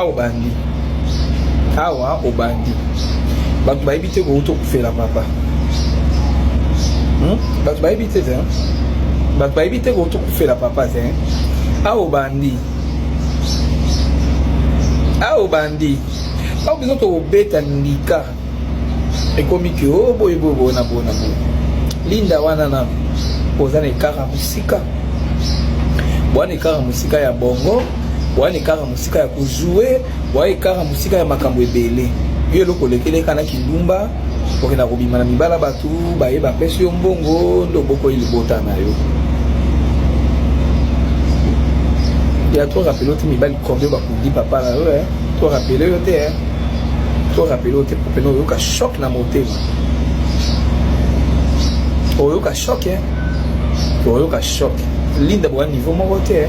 obandi awa obandi bato bayebi te kouta okufela papa bato bayebi te te bato bayebi te kouta okufela papa te awa obandi awa biso tokobeta ndika ekomi ke boye bona linda wana na oza na ekara musika wana ekara musika ya bongo wana ekara musika ya kujue wana ekara musika ya makambo ebele yo eloko lekeleka na kindumba okenda kobima na mibala batu bayeba pesi yo mbongo ndo boko ilibota na yo ya to rappelo te mibali combien bakudi papa na yo to rappelo yo te to rappelo te popeno yo ka choc na motema oyo ka choc oyo ka choc linda bwa niveau moko te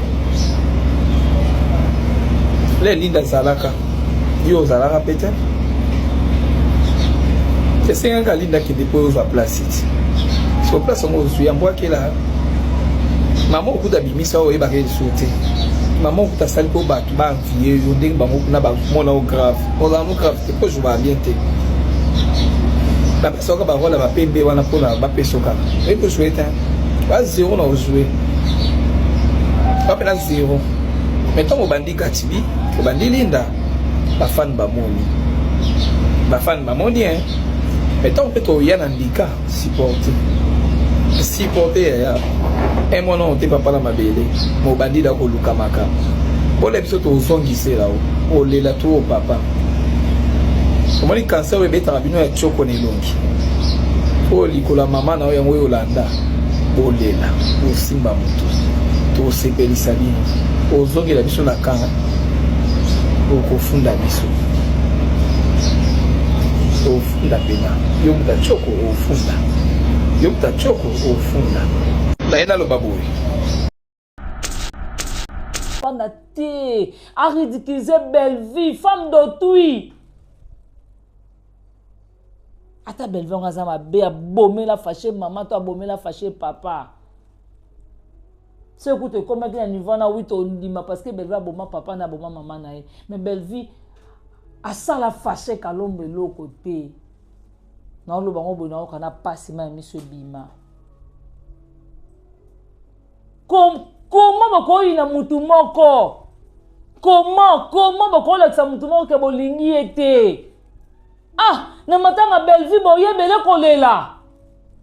le linda zalaka yo zalaka pete esenga linda ki dépose à place ici sur place on se ya mbwa kela maman okuta bimisa oyo ba ke sauter maman okuta sali ko ba vie yo ndenge bango kuna ba mona o grave on a no grave te ko je va bien te la personne ba rola ba pembe wana pona ba pesoka et que souhaiter ba zéro na jouer pas pena zéro mettons au bandi katibi au bandi linda ba fan ba moni mais tant que tu y a un handicap, supporter et mon nom, tu ne pas la mabele, mon bandit à Olukamaka. Pour les autres, aux gens qui sont là, au lélato, papa. Comment les cancers et bêta rabino et chokonelongi. Oh, Nicolas, maman, na oya moyo Olanda. Oh, lela, oh, Simba Mutu, oh, Sepeli Sabine, oh, Zongi la biso na kanga, oh, Kofunda biso. Ofunda pena yo mutachoko ofunda naenda lo baboui panda te a ridiculiser belle vie femme d'autrui ata belle vie ngaza mabe a bomé la fâché maman toi bomé la fâché papa c'est écoute comme à niveau na 8 on dit parce que belle vie bomba papa na bomba maman na mais belle vie à ça la fâché kalombe l'autre côté non le bango bono kana passe ma monsieur bima comment bako ina mutu moko comment bako la sa mutu moko ke bolingi ete na matanga belle vie boye bele kolela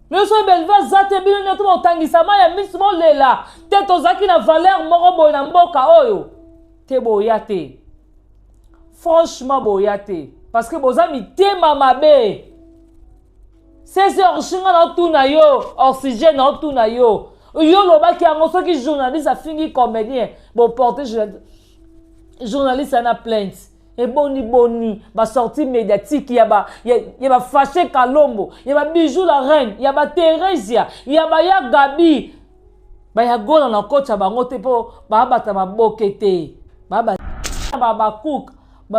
le so belle vie zate bino nyoto botangisa ma ya miss mo lela te tozaki na valeur moko boye na mboka oyo te boya te franchement boyate parce que bozami tema mabe c'est orchinga na tuna yo oxygène na tuna yo yo lobaki yango soki journaliste afingi comédien bon porter journaliste na plainte et boni ba sortie médiatique ya ba fâché Kalombo ya ba bijou la reine ya ba Theresia ya ba ya Gabi ba ya gola na kocha bango te po ba bata mabokete ba cook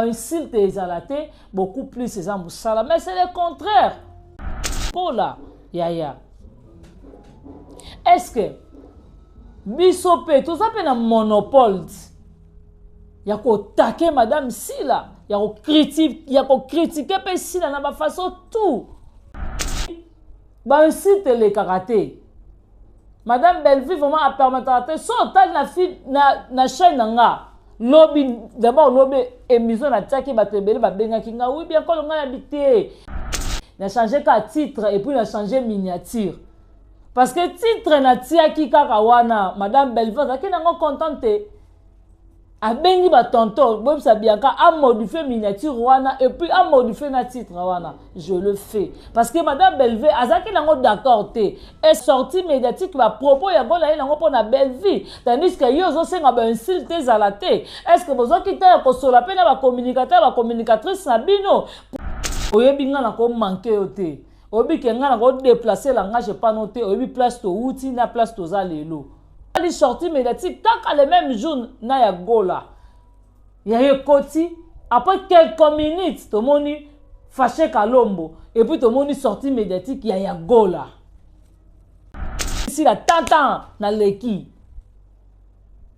insulte ezalate beaucoup plus ces ambusala mais c'est le contraire pour là yaya est-ce que bisope tout ça peut na monopole ya ko taquer madame Sila ya ko critiquer pe Sila na ba façon tout ba insulte le karaté madame Belleville vraiment a permettre so tal na fille na chaîne nga lobby d'abord lobby émission na tchaki batebele ba benga kinga oui bien kolonga habité na changer ka titre et puis na changer miniature parce que titre na tiaki kaka wana madame Bellevilleaki nango contente a bengi ba tonton bob sabiaka a modifier miniature wana et puis a modifier na titre wana je le fais parce que madame Belleville azaki nango d'accord te est sortie médiatique ba propos ya gola nango pour na Belleville tandis que yo zo senga ba insulte zalate est-ce que bozo kita ko sola pe na ba communicateur ba communicatrice na bino oyebi nga na ko manquer yo te oyebi ke nga na ko déplacer la nga je pas noté oyebi place to outi na place to za lelo ali sortie médiatique kaka le même jour na ya gola ya yekoti après quelques minutes to moni fâché Kalombo et puis to moni sortie médiatique ya gola si la tata na leki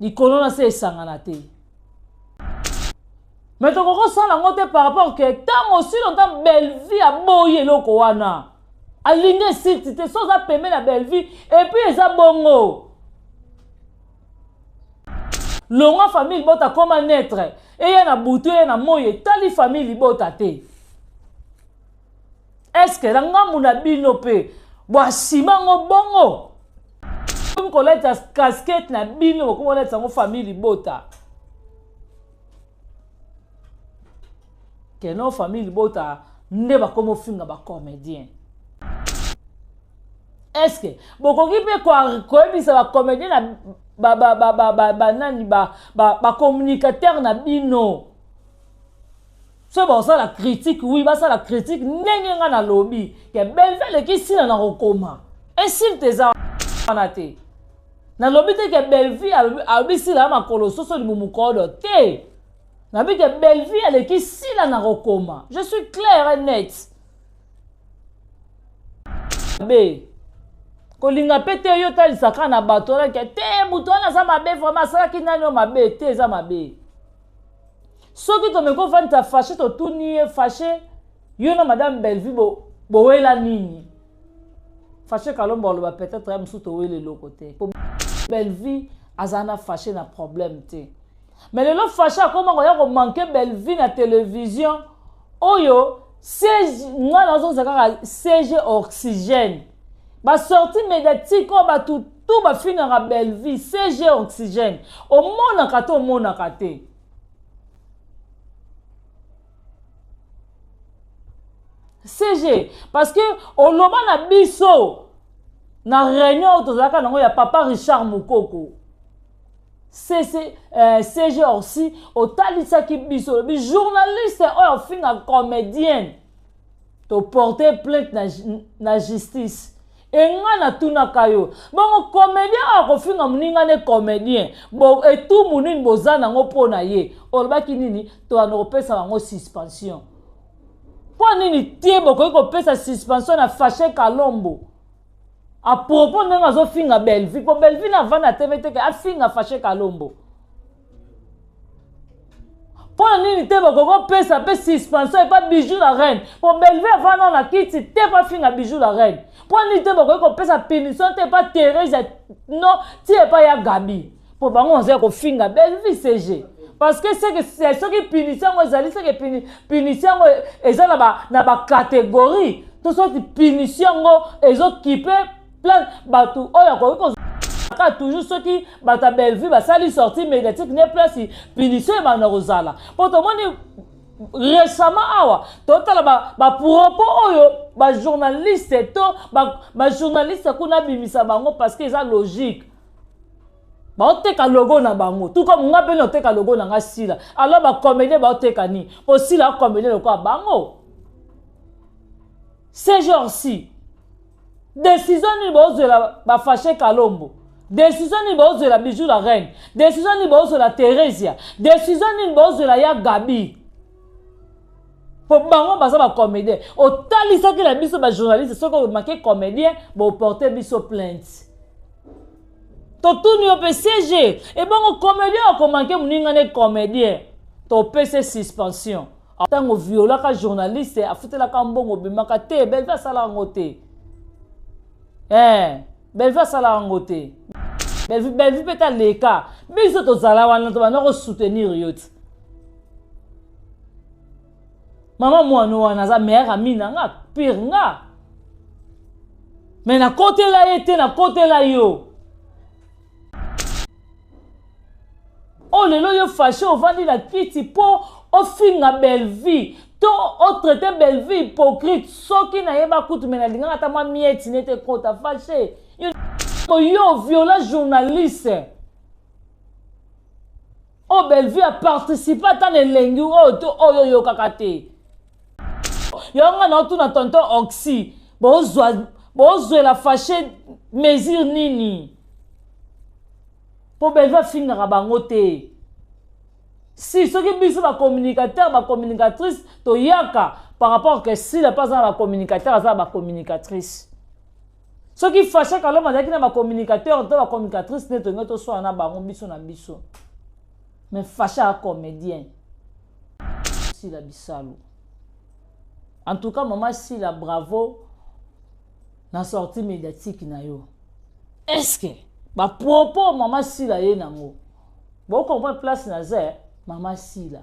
likolo na se esangana te Mais tu as la par rapport que tant aussi longtemps belle vie a boyé loko wana. Aligné si tu te sans appeler la belle vie et puis ça bongo. Longa famille bota comment naître et y a na boutou y a na moye tali famille bota te. Est-ce que la ngamuna bino pe boa simango bongo? Comme qu'on l'a casquette na bino comme on l'a sa famille bota. Que nos familles bota ne ba comme finga ba comédien. Est-ce que beaucoup qui peut quoi bisa ba comédien ba communicateur na bino. C'est bon ça la critique oui bah ça la critique nenga na lobby que Belleville qui si na rokoma. Ainsi tes anate. Na lobby te que Belleville a bisi la makolo soso di mumukodo te. Na bi que Belleville elle qui si la na rokoma. Je suis clair et net. B kolinga pete yo tali saka na bato la ke te butona za mabe vraiment ça qui na no mabe te za mabe. Ce qui te me confond ta fâché to tout nié fâché yo na madame Belleville bo wela nini. Fâché kalombo lo ba peut-être am sous to wele lo côté. Belleville azana fâché na problème te. Mais le fâché comment on a manqué Belleville na télévision oyo CG nga nazo saka CG oxygène. Ba sortie médiatique on ba tout ba finira Belleville CG oxygène. Au mona kato mona kate. CG parce que au loma na biso na réunion tozaka nango ya papa Richard Mukoko. CG aussi au talisa ki biso bi journaliste o finga comédien to porter plainte na justice. Et nga na tuna kayo bon comédien a ko finga muninga ne comédien bon et tout munine bozana ngo pona ye olbaki nini to anopesa ngo suspension pour nini tie boko ko pesa suspension na fâché Kalombo à propos de nga zo finga Belleville pour Belleville na vana TVT que a finga fâché Kalombo pour nini te boko ko pesa pe suspension et pas bijou la reine pour Belleville vana na kiti te pas finga bijou la reine pour nini te boko ko pesa punition te pas Thérèse non tie pas ya Gabi pour bango on ko finga Belleville CG. Parce que c'est ce qui punition c'est que punition eza na ba catégorie tout ça de punition les autres qui peut plein batou oya ko toujours ceux qui bata Belleville ba sali sortie médiatique ne place punition ba na rozala pour tout monde récemment awa total ba propos oyo ba journaliste to ba journaliste kuna bimisa bango parce que ça logique. Ba oteka logo na bango tout comme nga pe oteka logo na nga sila alors ba comédien ba oteka ni po sila comédien logo bango ces jours-ci décision ni bozo la ba fâché Kalombo décision ni bozo la bijou la reine décision ni bozo la Thérèse décision ni bozo la ya Gabi pour bango ba ça ba comédien o talisa que la biso ba journaliste ce que marqué comédien ba porter biso plainte. To tout nous CG et bon comédien a commencé muninga ne comédien to PC suspension tant viola ka journaliste a foutu la kambongo bimaka te Belleville sala ngote Belleville sala ngote Belleville peta leka biso to zala wana to bana ko soutenir yot maman moi no wana za mère amina nga pire nga mais na côté la été na côté la yo. Oh le lo yo fâché au vandi la kiti pour au finga Belleville to au traité Belleville hypocrite so qui na yeba kutu mena linga ata mwa mieti nete kota fâché yo violent journaliste oh Belleville a participé à tant de lengi oh to oh yo kakate yo nga na tu na tonton Oxy bozo la fâché mesure nini pour Belleville finira bango te. Si ceux qui bisent ma communicateur, ma communicatrice, to yaka par rapport que si la pas ma communicateur, ça ma communicatrice. Ceux qui fâchent quand l'homme a dit que ma communicateur, ma communicatrice n'est pas to soit na bango biso na biso. Mais fâché à comédien. Sila Bissalo. En tout cas, maman Sila, bravo. Na sortie médiatique na yo. Est-ce que ba propos maman Sila ye nango? Bon comprendre place na zé maman Sila.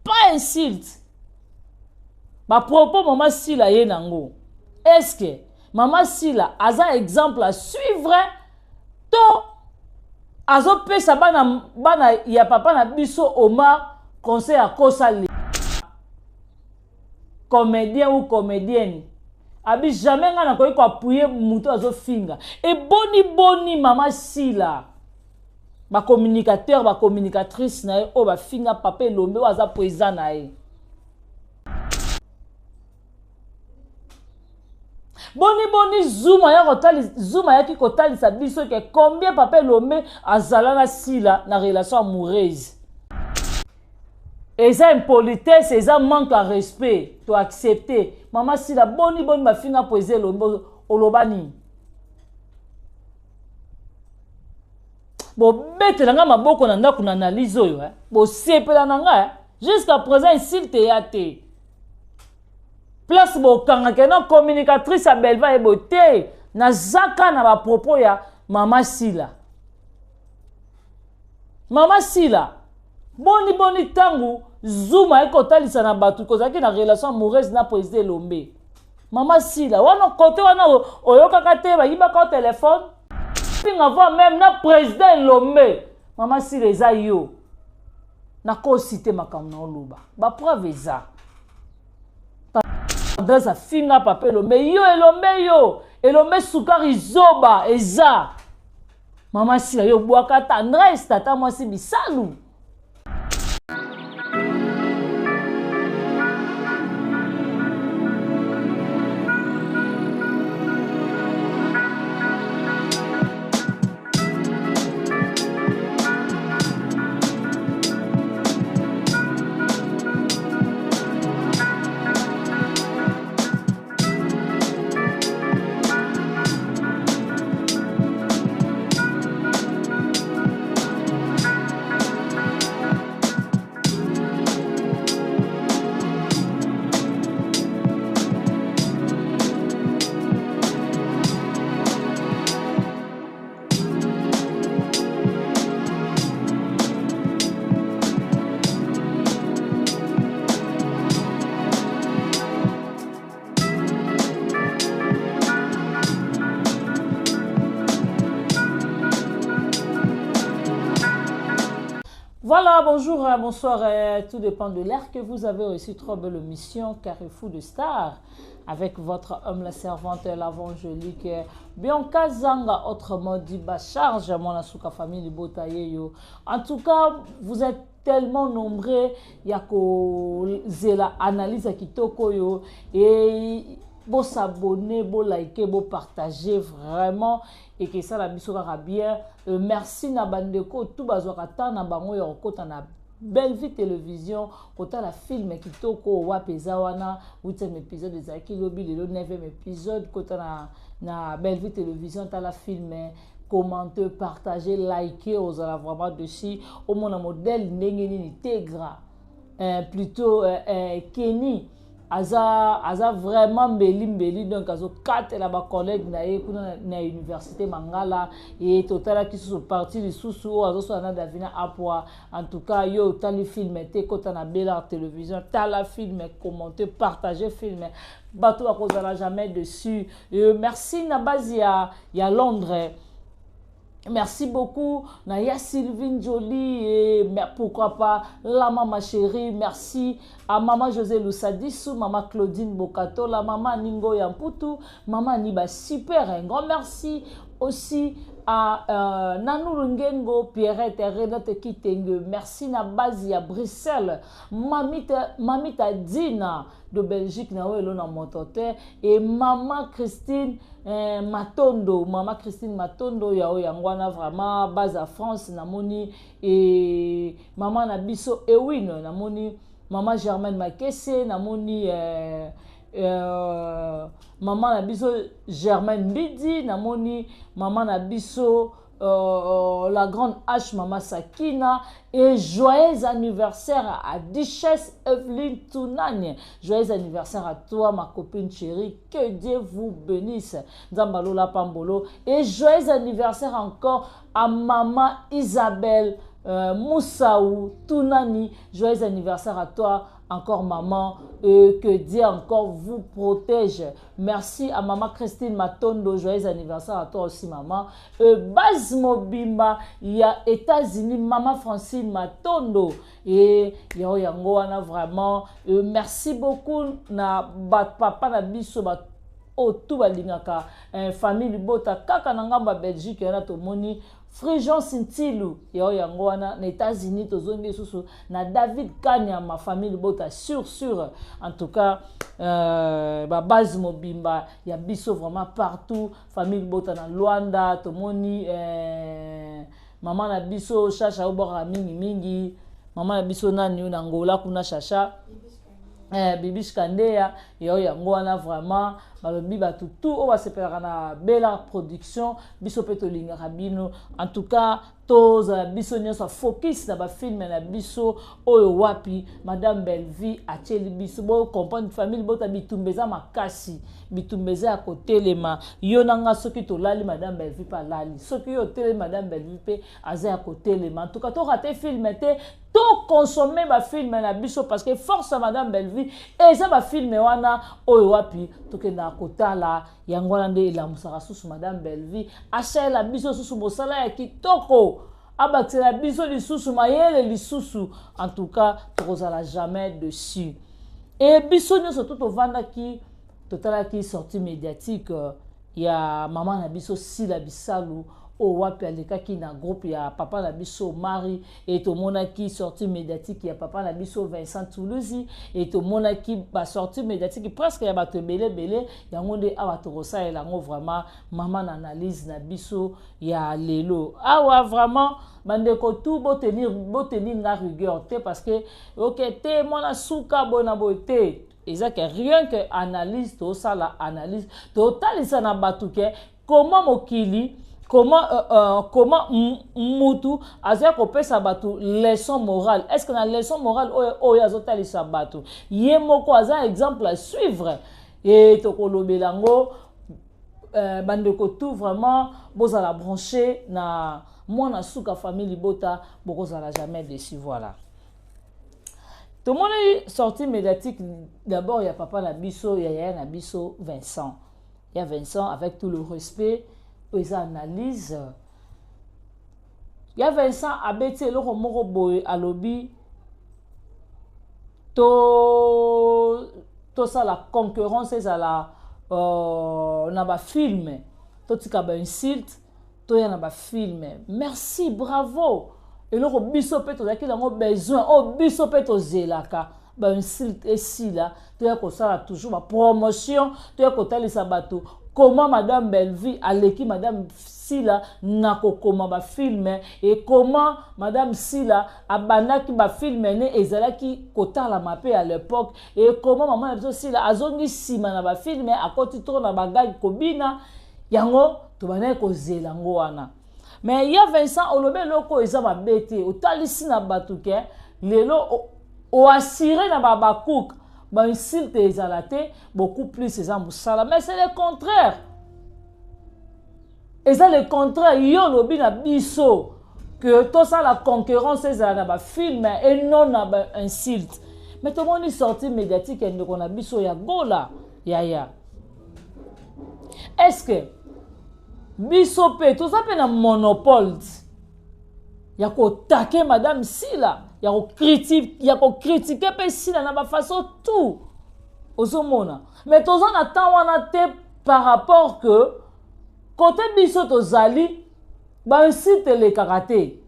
Pas insulte. Ba propos maman Sila ye nango. Est-ce que maman Sila a un exemple à suivre? To azo pesa bana ya papa na biso Omar conseil à kosa le comédien ou comédienne. Abi jamais nga na koyi ko appuyer muto azo finga. Et boni maman Sila. Ba communicateur, ba communicatrice na o ba finga papa Lombe o aza président na e. Boni Zuma ya kotali Zuma ya ki kotali sa biso ke combien papa Lombe azala na Sila na relation amoureuse. Et ça impolitesse, et ça manque à respect, tu accepter. Maman Sila boni ma finga poser Lombe olobani. Bon bête na nga maboko na ndako na analyse oyo bo sepela na nga jusqu'à présent s'il te yate. Place bo kanga ke na communicatrice a Belva e boté na zaka na ba propos ya Maman Sila. Maman Sila boni tangu Zuma e kotalisa na batu kozaki na relation amoureuse na président Lombe. Maman Sila wana côté wana oyoka kate ba yiba ko téléphone avant même na président Lombe. Maman Sila eza yo na ko cité makamna oluba ba preuve eza dans sa finga papa Lombe yo Elombe sukari zoba eza Maman Sila yo boaka tendresse tata mwasi bisalu. Voilà, bonjour, bonsoir, tout dépend de l'ère que vous avez reçu. Trop belle mission Carrefour de Stars avec votre homme, la servante, l'avangélique Bianca Zanga, autrement dit Bacharge, mon asuka famille Botayeyo. En tout cas, vous êtes tellement nombreux, il y a que zela analyse à kitoko yo et bon s'abonner, bon liker, bon partager vraiment et que ça la mission va bien. Merci na bandeko tout bazokata na bango ya kota na Belle Vie Télévision kota la film kitoko wa pezawana 8e épisode de Zaki Lobi le 9e épisode kota na Belle Vie Télévision ta la film commenter, partager, liker aux vraiment dessus au mon modèle ndengeni Tegra plutôt Kenny aza vraiment mbeli donc azo 4 la ba collègue na ye kuna na université Mangala et total qui sont parti de sous azo so na davina apwa. En tout cas yo tali film te kota na Belle Télévision tala film commenter partager film bato ba kozala jamais dessus. Merci na base ya Londres. Merci beaucoup Naya Sylvine Jolie et pourquoi pas la maman chérie. Merci à maman José Lusadisu, maman Claudine Bokato, la maman Ningo Yamputu, maman Niba super. Un grand merci aussi à Nanou Rungengo, Pierrette et Renate Kitenge. Merci na base à Bruxelles, Mamita Dina de Belgique na welo na motote et maman Christine Matondo, ya yangwana vraiment base à France namoni et maman na biso Ewin namoni maman Germaine Makese namoni maman na biso Germaine Bidi namoni maman na biso la grande H Mama Sakina et joyeux anniversaire à Duchesse Evelyne Tounani. Joyeux anniversaire à toi ma copine chérie, que Dieu vous bénisse. Nzambalola Pambolo et joyeux anniversaire encore à Maman Isabelle Moussaou Tounani. Joyeux anniversaire à toi encore maman, que Dieu encore vous protège. Merci à maman Christine Matondo, joyeux anniversaire à toi aussi maman. Baz Mobimba, il y a États-Unis, maman Francine Matondo. Et yo yango wana vraiment merci beaucoup na papa na biso ba tout balingaka famille bota kaka na ngamba Belgique yana tomoni Frijon Sintilu yo yango wana na États-Unis tozongi susu na David Kanya ma famille bota sûr en tout cas ba base mobimba ya biso vraiment partout famille bota na Luanda tomoni maman na biso chacha obora mingi maman na biso nani na Angola kuna chacha Bibish Kandeya yo yango wana vraiment balobi batu tout on va se faire na belle production biso peto linga rabino en tout cas tous biso nyonso focus na ba film na biso oyo wapi madame Bellevie acheli biso bo comprendre famille bota bitumbeza makasi bitumbeza ya kotelema yo nanga soki to lali madame Bellevie pa lali soki yo tele madame Bellevie pe aza ya kotelema en tout cas to raté film te to consommer ba film na biso parce que force madame Bellevie et ça ba film wana oyo wapi to ke na kotala yango wana nde la musaka susu madame Bellevie achela biso susu bosala ya kitoko abatela biso lisusu mayele lisusu en tout cas tokozala jamais dessus et biso nyonso tout ovanda ki totala ki sortie médiatique ya maman na biso Sila Bisalu o wapi alekaki na groupe ya papa na biso Marie et to monaki sortie médiatique ya papa na biso Vincent Toulouzi et to monaki ba sortie médiatique presque ya bato belé yango nde awa tokosa elango vraiment maman na analyse na biso ya lelo awa vraiment bandeko tout bo tenir na rigueur te parce que ok te mona suka bona bote ezaka rien que analyse to ça la analyse to talisa na batuke comment mokili comment mutu azia kopesa batu leçon morale est-ce que na leçon morale oyo azotalisa batu ye moko aza exemple à suivre et tokolobelango bandeko tout vraiment bozala branché na mwana suka famille bota bokozala jamais déçu voilà. Tout le monde est sorti médiatique d'abord il y a papa na biso il y a na biso Vincent. Il y a Vincent avec tout le respect ils analysent. Il y a Vincent abeti le moko boy alobi to ça la concurrence c'est la na ba film to tika ba insulte to ya na ba film merci bravo et le biso pe to zaki lango besoin o biso pe to zelaka ba insulte ici là to ya ko sala toujours ba promotion to ya ko talisa bato comment madame Bellevie aleki madame Sila na kokoma ba film et comment madame Sila abanaki ba film ne ezalaki kotala mape à l'époque et comment maman na Sila azongi sima na ba film akoti to na bagage kobina yango to bana ko zelango wana mais il y a Vincent olobe loko eza mabete otalisi na batuke lelo o assuré na ba cook ba insulte ezalate beaucoup plus ces ambusala mais c'est le contraire et ça le contraire yo lobi na biso que tout ça la concurrence ezala ba film et non na ba insulte mais tout le monde est sorti médiatique et qu'on a biso ya gola ya est-ce que biso pe tout ça pe na monopole ya ko taquer madame Sila ya ko critiquer pe Sila na ba façon tout ozomona mais tous en attend wana te par rapport que côté biso tozali ba insulte le karaté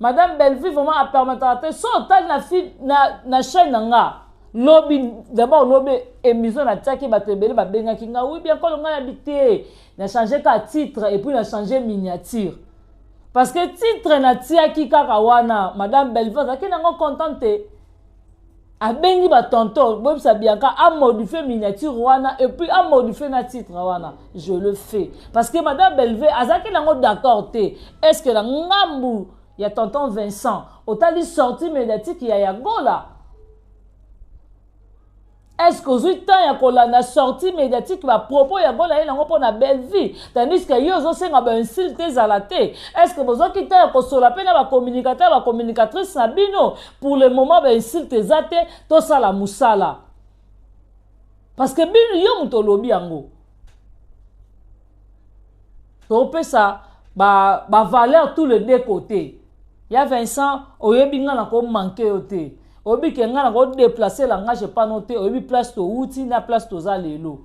madame Bellevie vraiment a permettre so tal na fi na chaîne nga lobi d'abord lobi émission na taki batebele ba benga kinga oui bien ko nga habité na changer ka titre et puis na changer miniature parce que titre na tiaki kaka wana madame Bellevieaki nango contente abengi ba tonton bobisa Bianca a modifié miniature wana et puis a modifié na titre wana, je le fais parce que madame Belleville azaki nango d'accord té. Est-ce que la ngambu ya tonton Vincent otali sorti médiatique ya Yagola? Est-ce que vous avez la sortie médiatique à propos de la Belleville? Tandis que vous avez insulté à la tête. Est-ce que vous avez quitté la communicateur, la communicatrice Sabino pour le moment insulté à la tête, tout ça la moussala? Parce que Bino yo mutolobi ango. Donc ça, valeur tous les deux côtés. Il y a Vincent, oyebinga na ko manqué oté. Obi ke nga na ko déplacer la nga je pas noté obi place to outi na place to za lelo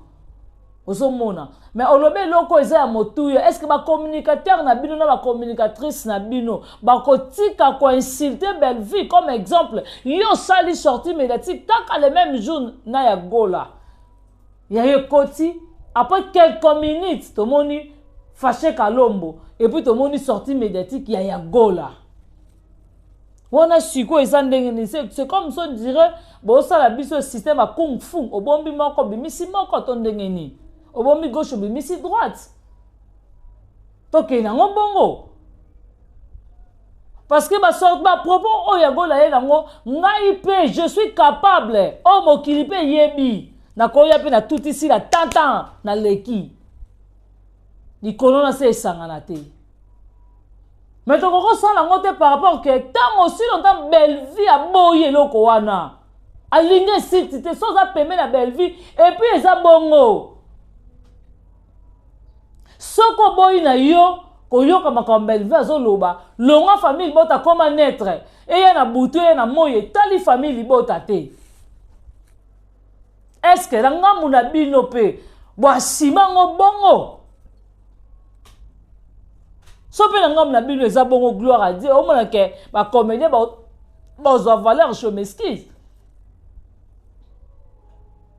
osomona mais olobe loko eza ya motu est-ce que ba communicateur na bino na ba communicatrice na bino ba ko tika ko insulter Belleville comme exemple yo sali sorti médiatique tant qu'à le même jour na ya gola ya yekoti après quelques minutes to moni fâché Kalombo et puis to moni sorti médiatique ya gola. On a su quoi c'est comme ça on dirait bon ça la biso système à kung fu au bombi moko bimisi moko tondengeni au bombi gauche bimisi droite toke na ngobongo parce que ba sort ba propos o ya gola ye nango ngai pe je suis capable o mokili pe yebi na ko ya pe na tout ici la tata na leki ni kolona se sangana te. Mais tu ressens la montée par rapport que tant aussi longtemps Belleville a boyé le koana. Aligné si tu te sens à payer la Belleville et puis ils a bongo. Soko boy na yo koyo comme Belleville azoloba. Longa famille bota comment naître et ya na butu ya na moye tali famille bota te. Est-ce que la ngamu na bino pe bo simango bongo? Sope na ngam na bino eza bongo gloire à Dieu. Au moins que ba comédien ba zo valeur je m'excuse.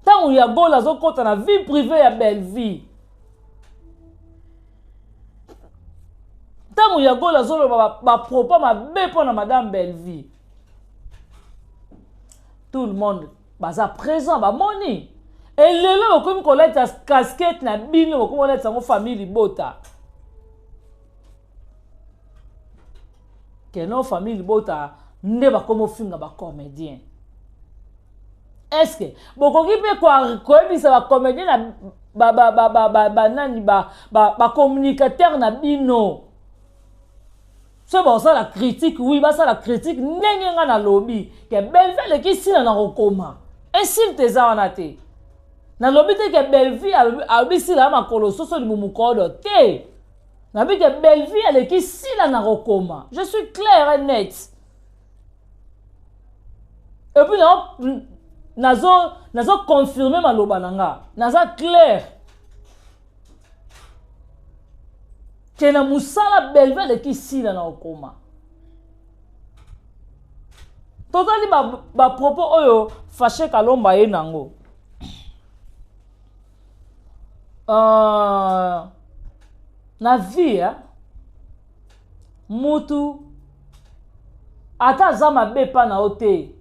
Tant ya gola zo kota na vie privée ya Belleville. Tant ya gola zo ba propos ma be pour na madame Belleville. Tout le monde baza présent ba moni. Et lelo comme koleta casquette na bino comme on est sa famille bota. Que nos familles bota ne ba comme finga ba comédien. Est-ce que beaucoup qui peut quoi bisa ba comédien na nani ba communicateur na bino. C'est bon ça la critique oui ba ça la critique nenga na lobby que Belleville qui si na rekoma. Insulte za wanate. Na lobby te que Belleville a bisi la makolo soso ni mumukodo te. Na bi que Belleville elle qui si la na rekoma. Je suis clair et net. Et puis nazo confirmer ma loba nanga. Nazo clair. Que na musala Belleville elle qui si la na rekoma. Totali ba propos oyo fâché Kalomba ye nango. Na vie mutu ata za mabe pa na ote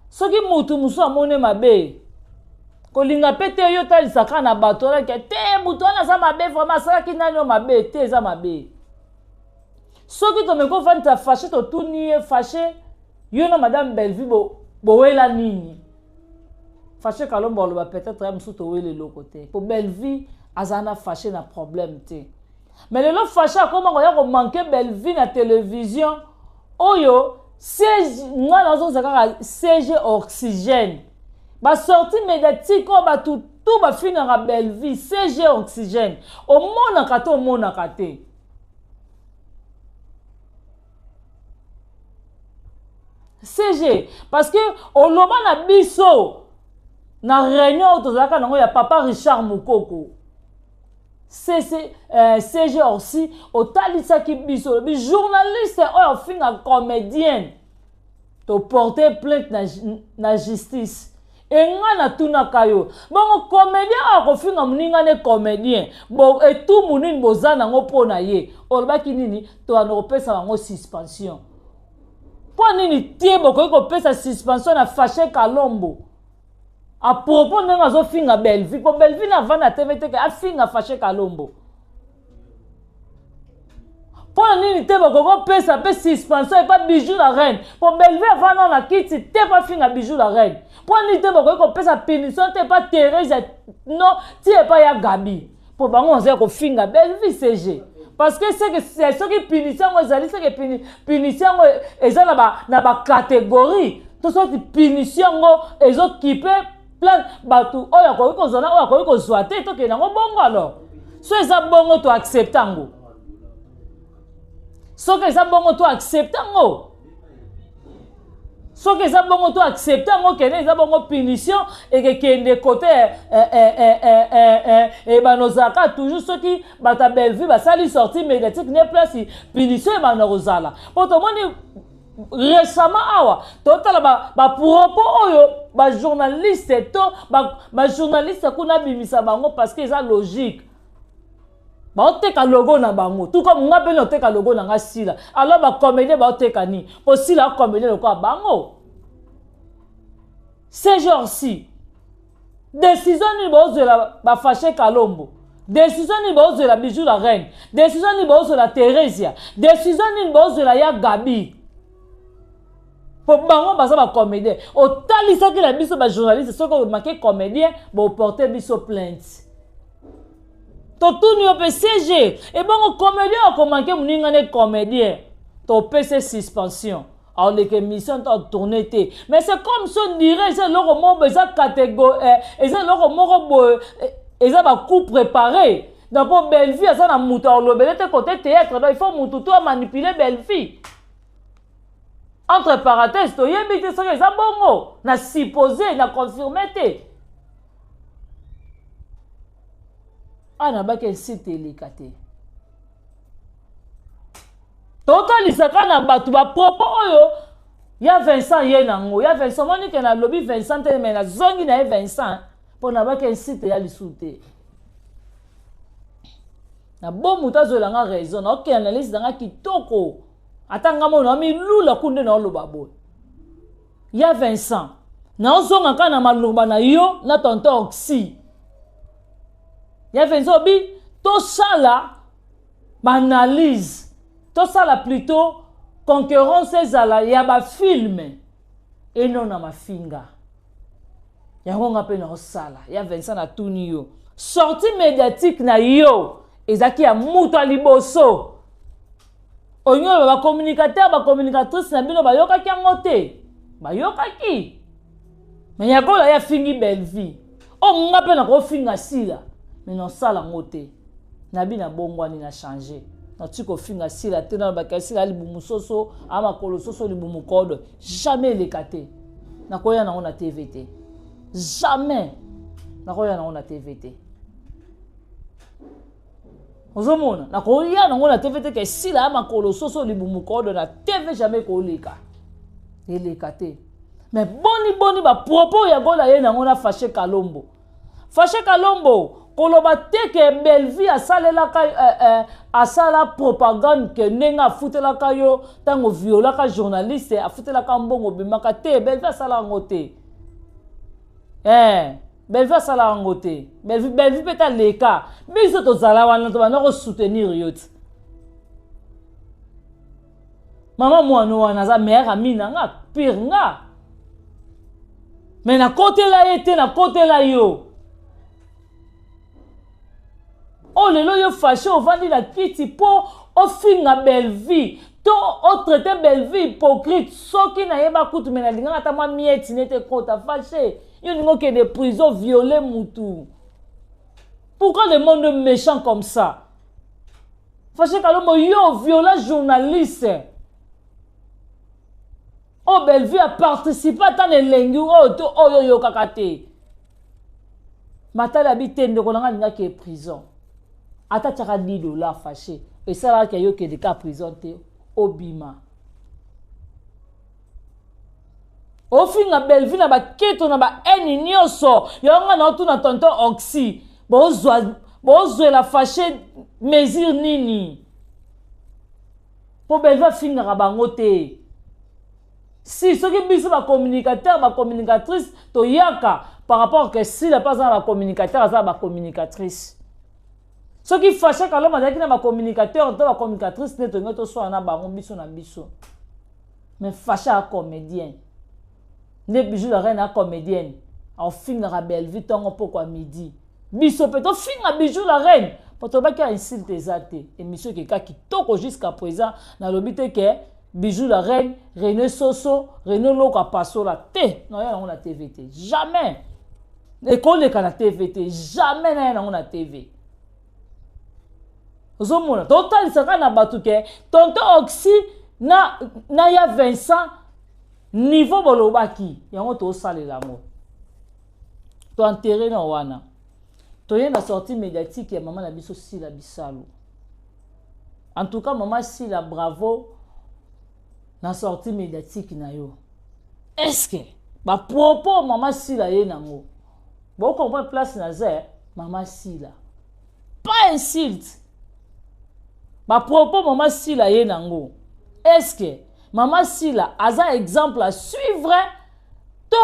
soki mutu musu amone mabe kolinga pete yo talisaka na bato la ke te mutu ana za mabe vraiment sala ki nani o mabe te za mabe soki to meko fanta fâché to tuni fâché yo na madame Belleville wela nini fâché Kalomba lo ba peut-être am suto wele lo côté pour Belleville azana fâché na problème te. Mais le lot fâché comment on a manqué Belleville na télévision oyo CG oxygène ba sortie médiatique o ba tout ba finira Belleville CG oxygène au mona kate CG parce que au loba na biso na réunion to zaka nango ya papa Richard Mukoko CG aussi au talisa ki biso bi journaliste ou finga comédienne to porter plainte na justice et nga na tuna kayo bon comédien a ko finga muninga ne comédien bon et tout munini bozana ngo pona ye olba ki nini to anopesa ngo suspension Pour nini tie bokoki kopesa suspension na Fâché Kalombo. À propos de ngazo finga Belleville, pour Belleville na vana TVT que a finga Fâché Kalombo. Pour nini te bokoko pesa pe suspension et pas bijou la reine. Pour Belleville vana na kiti te pas finga bijou la reine. Pour nini te bokoko pesa punition te pas Thérèse non, ti e pas ya Gabi. Pour bango on ko finga Belleville CG. Parce que c'est ce qui punition ezali c'est que punition ezala na ba catégorie. Tout ça punition ezo kipe plein batou oya ko zona oya ko zoate to ke nango bongo alors. So eza bongo to acceptango. So que eza bongo to acceptango. So que eza bongo to acceptango ke eza bongo punition et que kende côté et banozaka toujours ceux qui bata Belleville ba sali sortie médiatique ne place punition et banozala. Pour tout le monde récemment awa total ba propos oyo ba journaliste to ba journaliste kuna bimisa bango parce que ça logique ba oteka logo na bango tout comme nga pe oteka logo na nga sila alors ba comédien ba oteka ni po sila comédien le quoi bango ces jours-ci décision ni bozo la ba Fâché Kalombo décision ni bozo la bijou la reine décision ni bozo la Thérèse décision ni bozo la ya Gabi. Pour bango baza ba comédien au talisa que la biso ba journaliste ce que marqué comédien ba porter biso plainte to tout ni op CG et bango comédien ko manqué muninga ne comédien to PC suspension alors les émissions ont tourné mais c'est comme ça on dirait c'est leur mot beza catégorie et c'est leur mot et ça ba coup préparé dans pour Belleville ça na muto lobele te côté théâtre il faut muto to manipuler Belleville. Entre parenthèses, tu as dit que c'est bongo, na supposé, na confirmé. Ah, na baki site délicaté. Total isaka na batu ba propos oyo. Ya Vincent ye nango, ya Vincent moni ke na lobby Vincent te mais na zongi na Vincent pour na baki site ya lisute. Na bon mutazo la nga raison, OK analyse danga kitoko. Atanga mona mi lula kunde na oloba boy. Ya Vincent. Na ozonga kana maloba na yo na tonton Oxy. Ya Vincent bi to sala analyse. To sala plutôt concurrence ezala ya ba film et non na mafinga. Ya ngonga pe na osala. Ya Vincent na tuni yo. Sortie médiatique na yo ezaki ya muto liboso. Onyo ba communicateur ba communicatrice na bino ba yokaki ngote ba yokaki mais yakola ya fingi Belleville o ngape na ko finga sila mais non sala ngote na bina bongwani na changer na tiko finga sila tena ba kasila libumu soso ama kolo soso libumu code jamais les kate na koya na ona TVT jamais na koya na ona TVT. Ozomona na koya na ngona TVT ke sila makolo soso libumu kodo na TV jamais ko leka te mais boni ba propos ya gola ye na ngona Fâché Kalombo koloba te ke Belleville asala propagande ke nenga futela ka yo tango viola ka journaliste afutela ka mbongo bimaka te Belleville asala ngote Belleville asala ngote Belleville peta leka biso to zala wana to bana ko soutenir yot mama mwana wana za mère amina nga pire nga mais na côté la yete na côté la yo o lelo yo Fâché ovandi na kiti po o finga Belleville to o traiter Belleville hypocrite soki na yeba kutu mena linga ata mwa mieti nete kota Fâché yo ningo ke de prison violer mutu. Pourquoi le monde est méchant comme ça? Fâché Kalombo yo viola journaliste. Oh Belleville a participé à tant de lengu oh yo kakate. Matala bitende ko nga linga ke prison. Ata tchaka $10 Fâché. Et ça là que yo ke de ka prison te obima. Au fin na Belleville na ba keto na ba eni nyoso yo nga na tu na tonton Oxy bozwe la Fâché mesure nini pour Belleville finga bango te si ceux qui biso ba communicateur ba communicatrice to yaka par rapport que si la pas ba communicateur ça ba communicatrice ceux qui fâché quand l'homme a dit na ba communicateur to ba communicatrice ne to ngoto so na bango biso na biso mais fâché à comédien ne bijou la reine à comédienne en fin de belle vie tongo pourquoi midi biso peut to fin à bijou la reine pour to ba ki insulte ezate émission qui ka kitoko jusqu'à présent na lobité que bijou la reine René Soso René Loka passo la té non ya na TVT jamais école de la TVT jamais na TV ozomona total saka na batuke tonto oxy na ya Vincent niveau bolobaki yango to salela ngo to enterrer na wana to yena sortie médiatique ya maman na biso Sila Bisalo en tout cas maman Sila bravo na sortie médiatique na yo est-ce que ba propos maman Sila ye nango bon comprendre place na zé maman Sila pas insulte ba propos maman Sila ye nango est-ce que maman Sila aza exemple à suivre to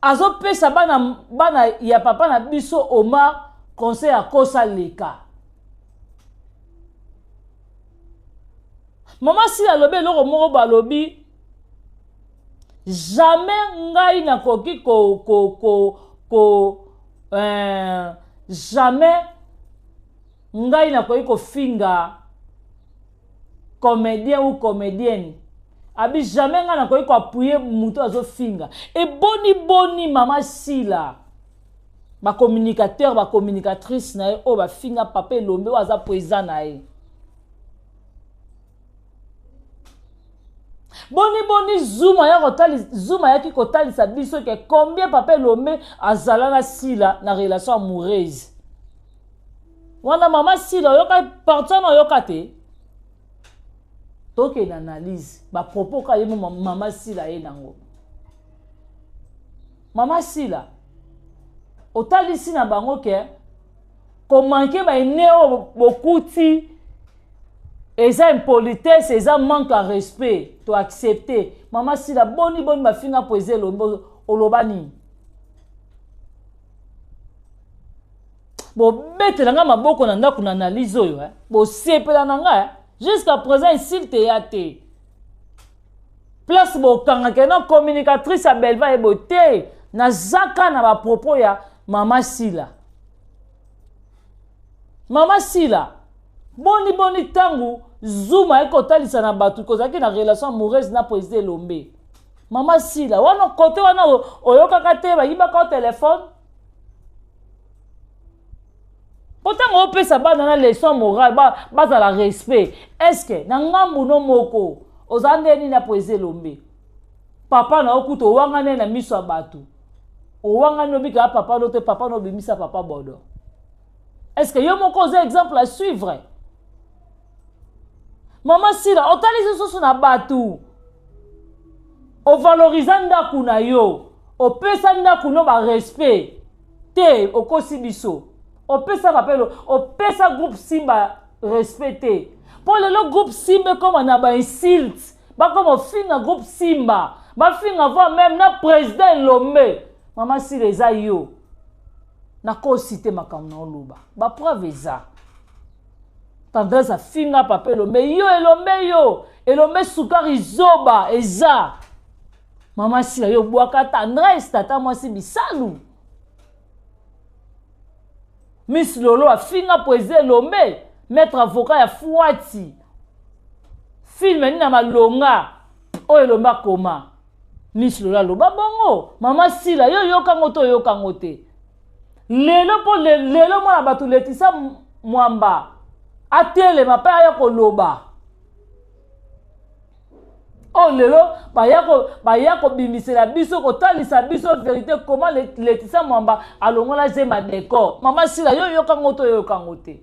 azo pesa bana ya papa na biso Omar conseil à kosa leka maman Sila lobe loko moko ba lobi jamais ngai na koki jamais ngai na koki ko finga comédien ou comédienne abi jamais nga na koki ko appuyer muto azo finga et boni maman Sila ba communicateur ba communicatrice na o ba finga papa Lombe o aza président na e boni zuma ya ki kotali sa biso ke combien papa Lombe azala na Sila na relation amoureuse wana maman Sila yoka partant na yoka te toke na analyse ba propos ka yemo maman Sila ye nango maman Sila otali si na bango ke ko manquer ba neo bokuti eza impolitesse eza manque à respect to accepter maman Sila boni ba finga poser Lombe olobani bo betela nga maboko na ndako na analyse oyo bo sepela na nga jusqu'à présent insulte ya te place bo kanga ke na communicatrice a belva e boté na zaka na ba propos ya maman Sila boni tangu zuma eko talisa na batu kozaki na relation amoureuse na président Lombe maman Sila wana côté wana oyokaka te ba yibaka au téléphone pourtant on peut ça ba na leçon morale ba za la respect est-ce que na ngambu no moko ozandeni na président Lombe papa na okuto wanga ne na miso batu owanga no bika papa no te papa no bimisa papa bodo est-ce que yo moko za exemple à suivre maman Sila otali soso na batu o valorisant ndaku na yo o pesa ndaku no ba respect te okosi biso o pesa papelo o pesa groupe Simba respecté pour le groupe Simba comme on a ba insulte ba comme finga groupe Simba ba finga voir même na président Lombe maman Sila eza yo na ko citer makamna oluba ba preuve eza tendance à finga papa Lombe yo Elombe sukari zoba eza maman Sila yo boaka tendresse tata mwasi bisalu Miss Lolo a finga président Lombe maître avocat ya Fouati film ni na malonga o Elombe koma Miss Lolo loba bongo maman Sila yo yokango to yokango te lelo mwana batu letisa mwamba atele mapa ya koloba oh lelo bayako bimisela biso kotalisa biso vérité comment letisa mwamba alongola zema décor maman Sila yo yokango to yokango te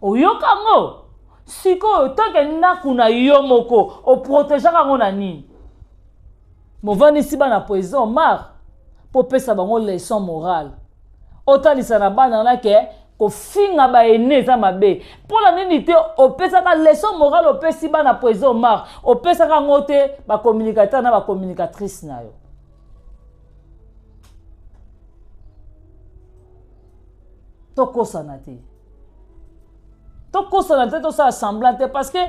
oyokango siko toke ndaku na yo moko o protéger kango na nini movani si bana président Omar pour pesa bango leçon morale otalisa na bana na ke kofinga baene eza mabe mpona nini te opesaka leçon morale opesi bana prison mar opesaka yango te bacommunicateur na bacommunicatrice na yo tokosana te tosala semblant te parce que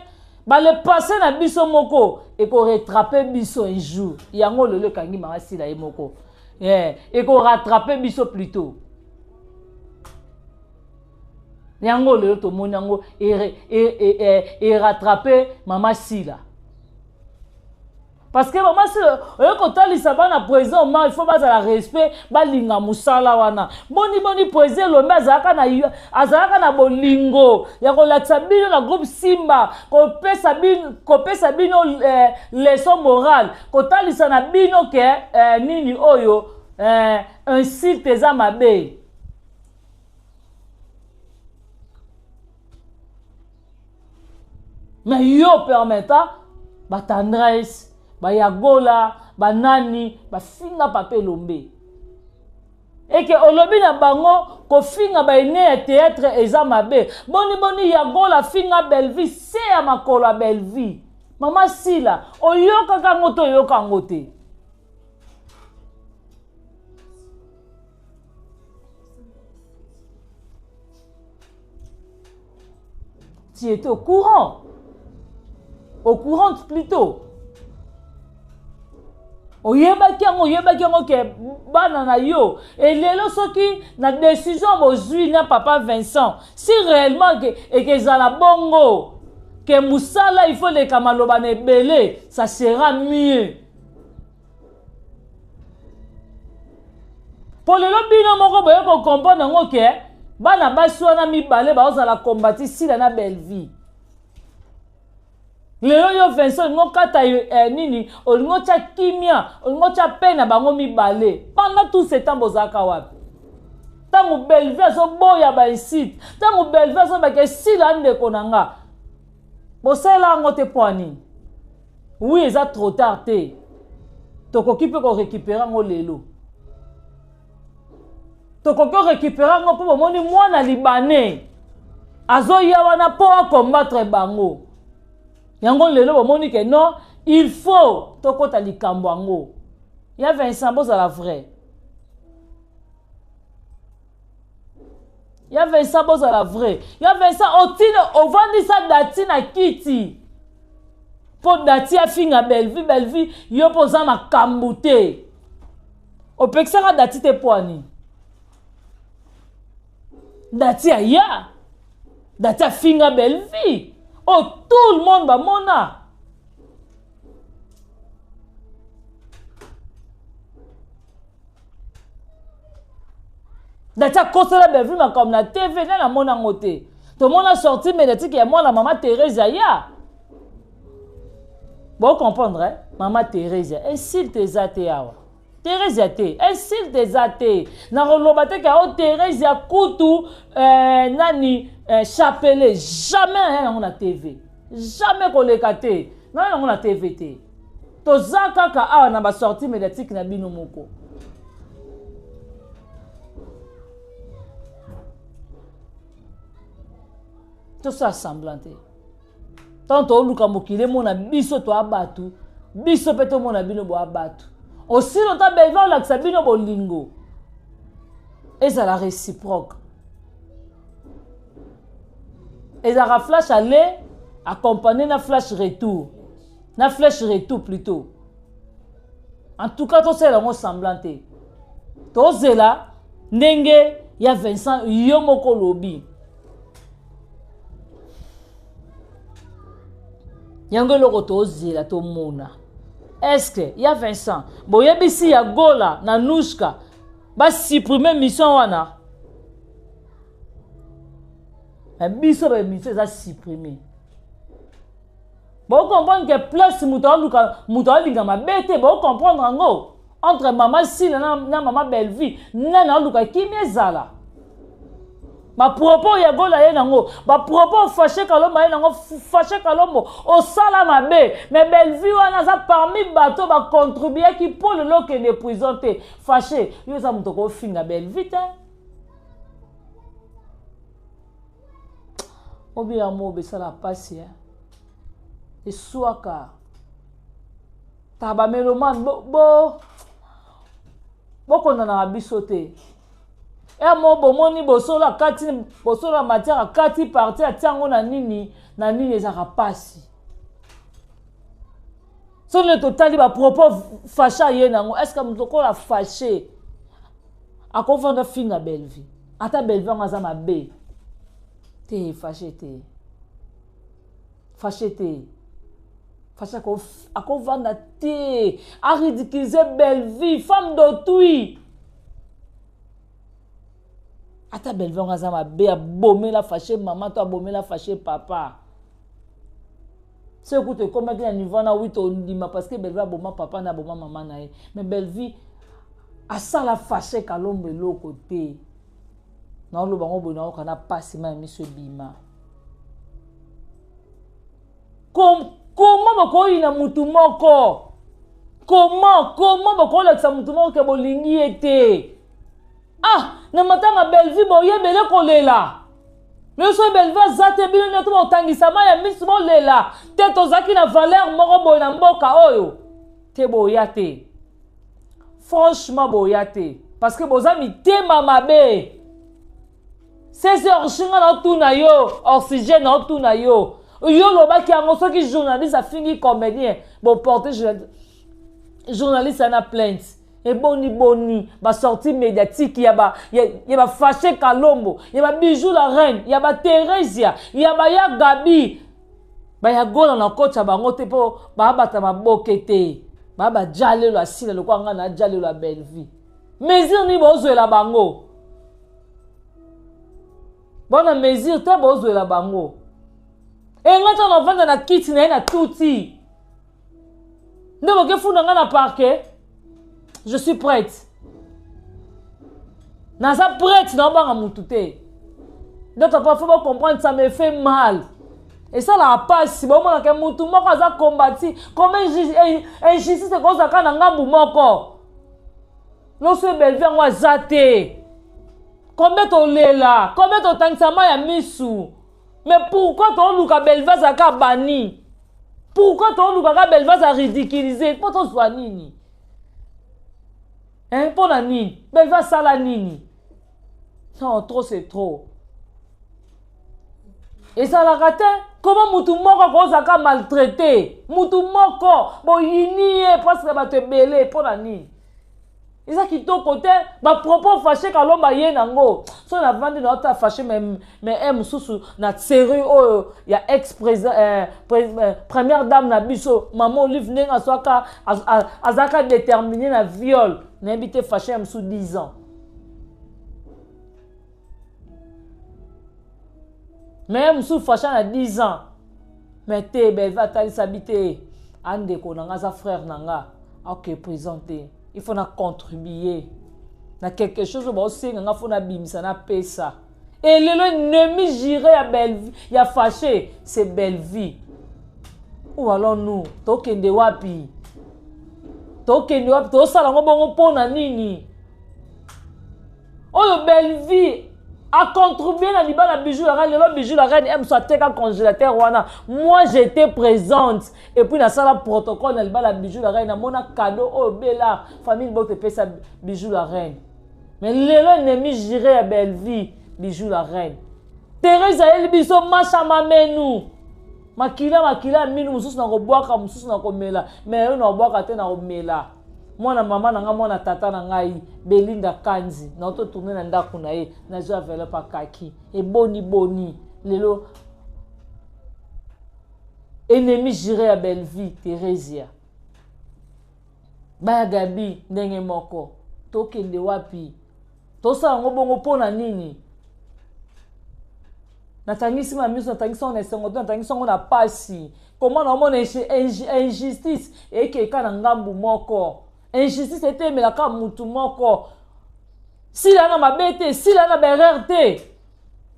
le passé na biso moko ekoretrape biso un jour yango lelo ekangi mama sila ye moko ekorattrape biso plutôt yango lelo tomoni yango rattraper mama sila parce que mama sila oyo kotalisa bana président ma il faut bazala respect balinga musala wana boni président lombe azalaka na bolingo ya kolakisa bino na groupe Simba kopesa bino leçon morale kotalisa na bino ke nini oyo insulte eza mabe mais yo permetta ba tendresse ba yagola ba nani ba finga pape lombe et que olobi na bango ko finga ba ene ya théâtre eza mabe boni yagola finga belvi se ya makolo belvi mama sila oyoka kango to yoka ngote tu étais au courant plutôt oyebaki yango ke bana na yo et lelo soki na décision bozwi na papa Vincent si réellement que ezala bongo que musala il faut les kamaloba na ebele ça sera mieux pour lelo bino moko boye ko comprendre yango ke bana basi wana mibale bazala combattre sila na belle vie lelo yo Vincent ngo kata nini olingo cha kimia olingo cha pena bango mibale pendant tout ce temps bozaka wapi tango belle vie so boya ba incite tango belle vie so ba ke sila ndeko nanga bosela ngo te poani oui eza trop tard te tokoki pe ko récupérer ngo lelo tokoki récupérer ngo po bomoni mwana libanais azoya wana po a combattre bango yango lelo bomoni ke non il faut tokota likambo yango ya Vincent bozala vrai ya Vincent otine ovandisa dati na kiti po dati ya finga belvi yo poza makambu te opekisaka dati te poani dati ya dati ya finga belvi oh tout le monde bamona data kosala belvi comme na TV na mona ngote to mona sorti médiatique ya mwana mama Thérèse ya bon comprendre mama Thérèse insulte ezate awa Thérèse te insulte ezate na roloba te ka o Thérèse ya kutu nani chapelet jamais rien na TV jamais koleka te non na TV te tozaka ka awa na ba sortie médiatique na bino moko to ça semblanté tant to luka mokile mona biso to abatu biso peto mona bino bo abatu aussi longtemps belva la sabino bolingo et ça la réciproque et ça flash aller accompagné na flash retour na flash retour plutôt en tout cas to c'est la semblanté to zela ndenge ya Vincent yo moko lobi yango loko to zela to mona est-ce que ya Vincent boyebisi ya gola na nushka ba supprimer mission wana biso ba mission za supprimer bon comprendre que plus muto alinga mabete bon comprendre ngo entre maman Sila na maman Belleville na luka kimi ezala ba propos ya gola ye nango ba propos fâché kalombo ye nango fâché kalombo o sala mabe mais Belleville wana za parmi bato ba contribuer qui pour le loke de prison te fâché yo za muto ko finga Belleville te Obi amo besa la passe ya. Et swaka. Taba meloman bo konda na biso te. E mo bomoni bosola kati bosola matière kati parti atiango na nini ezaka pasi. So le total ba propos fâché ye nango, est-ce que mutoko la fâché? Akovanda finga belle vie. Ata belle vie ngaza mabe. Te fâché te. Fâché te. Fâché akovanda te. A ridiculiser belle vie, femme d'autrui. Ata belle vie ngaza mabe, a bomé la fâché maman, toi bomé la fâché papa. C'est écoute comme un niveau na 8 on dit parce que belle vie boma papa na boma maman na. Mais belle vie a ça la fâché kalombe lo côté. Na lo bango bona kana passe ma monsieur bima. Comment bako ina mutu moko? Comment bako la sa mutu moko ke bolingi ete? Ah, na matanga belle vie boye bele kolela. Le so belle vie zate bino nyoto botangisa ma ya miss mo lela. Te tozaki na valeur moko boye na mboka oyo. Te boya te. Franchement boya te. Parce que bozami te mamabe. C'est orchinga na tuna yo, oxygène na tuna yo. Yo lobaki yango soki journaliste a fini comédien, bon porter journaliste na plainte. Et boni ba sortie médiatique y a ba fâché Kalombo, y a ba Bijou la reine, y a ba Theresia, y a ba ya Gabi. Ba ya gola na kocha bango te po ba bata mabokete. Ba jale lo asila lo kwa ngana jale lo belle vie. Mesure ni bozo la bango. Bona mesure te bozo la bango. Et ngata na vanda na kiti na tuti. Ndebo ke funa ngana parquet. Je suis prête. Naza prête na banga mutute. Donc parfois comprendre ça me fait mal. Et ça la passe si bon na ke mutu moko aza combattre comme injustice ko za kana ngambu moko. No se belle vie ngwa zate. Combien to lela, combien to tangsama ya misu. Mais pourquoi ton luka belle vie za ka bani? Pourquoi ton luka belle vie za ridiculiser? Pour ton soin nini? Hein, pour la nini? Belle va ça la nini? Non, trop c'est trop. Et ça la raté? Comment mutu moko ko zaka maltraité? Mutu moko, bo yini presque ba te belé pour la nini? Et ça qui ton côté, ba propos fâché kalomba ye nango. So na vandi na ta fâché mais mususu na série oh ya ex-président première dame na biso maman Olive nenga soka azaka déterminé na viol. N'habite fâché sous 10 ans. Mais sous fâché à 10 ans. Mais t'es belle va t'aller s'habiter. Ande ko nanga sa frère nanga. Ok, présenter. Il faut na contribuer. Na quelque chose ba aussi nanga faut na bimisa na pesa. Et le ennemi j'irai à belle vie. Il a fâché, c'est belle vie. Ou alors nous, tokende wapi. Tokende wapi to sala ngo bongo pona nini. Oh belle vie a contribué na libala Bijou la reine, le Bijou la reine aime soit un congélateur wana. Moi j'étais présente et puis na sala protocole na libala Bijou la reine na mona cadeau oh bella famille bote pesa Bijou la reine. Mais l'ennemi j'irai à belle vie Bijou la reine. Thérèse elle biso macha mamenu. Makila minu mususu na kobwaka mususu na komela mais yo na bwaka te na komela mwana mama na nga mwana tata na ngai Belinda Kanzi na to tourner na ndako na ye na jo avela pa kaki e boni lelo ennemi j'irai à belle vie Theresia ba Gabi ndenge moko to kende wapi to sa ngo bongo pona nini. Natangisi ma miso natangisi on esengo natangisi on na pasi comment na mona injustice et que kana ngambu moko injustice était mais la ka mutu moko si la na mabete si la na bererte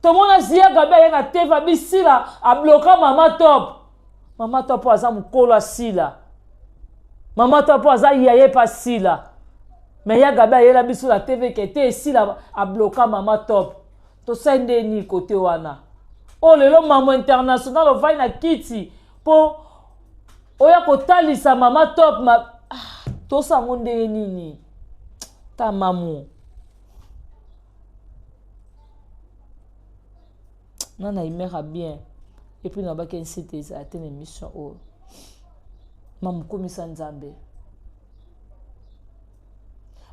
to mona zia Gabi ya na teva bisila a bloquer mama top aza mukolo asila mama top aza yaye pasila mais ya Gabi ya la bisula tv que te sila a bloquer mama top to sende ni côté wana. Oh lelo maman international ovai na kiti po oya kotalisa mama top tosango ndenge nini ta mamu nana imera bien et puis naba ken site eza atene émission o mamu komisa nzambe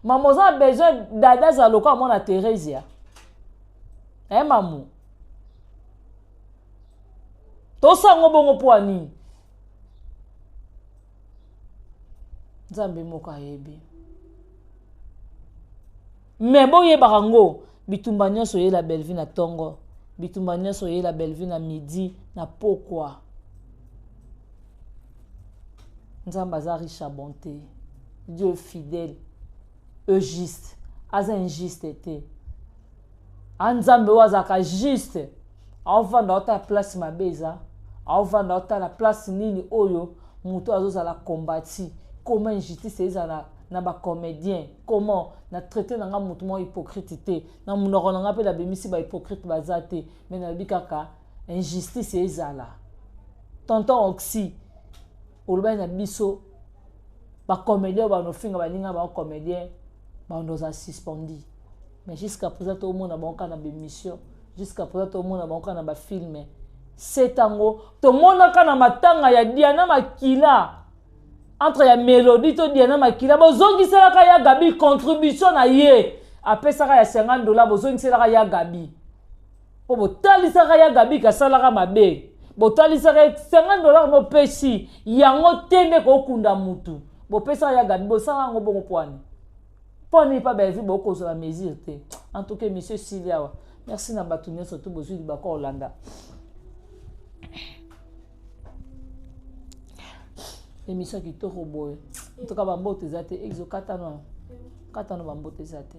mamu oza besoin dada za loka mona Teresia mamu tosango bongo po ani nzambe moko ayebi me boyebaka ngo bitumba nyonso oyela Belleville na tongo bitumba nyonso oyela Belleville na midi na pokwa nzambe aza riche à bonté Dieu fidèle juste aza injuste te anzambe oyo azalaka juste aovanda ota place mabe eza aovanda ota la place nini oyo moto azozala kombati comment injustice ezala na bacomédien comment na traité nanga moto moko hypocrite te na monoko nanga mpe nabimisi bahypocrite baza te me nayebi kaka injustice ezala tonton Oxy olobai na biso bacomédien oyo banofinga baninga bacomédien bandoza suspendi mais jusqu'à présent tout le monde a banka na bémission jusqu'à présent tout le monde a banka na ba film c'est tango tout le monde a na matanga ya Diana Makila entre ya Mélodie to Diana Makila bozongi selaka ya Gabi contribution na ye apesaka ya $50 bozongi selaka ya Gabi po botalisaka ya Gabi kasalaka mabe botalisaka $50 no pesi yango tende ko kunda mutu bopesaka ya Gabi bosanga ngo bongo poani. Pour ne pas baisser beaucoup sur la mesure. En tout cas, monsieur Silia, merci na batunia surtout besoin du Bako Hollanda. Émission qui te roboye. En tout cas, bambo te zate exo katano bambo te zate.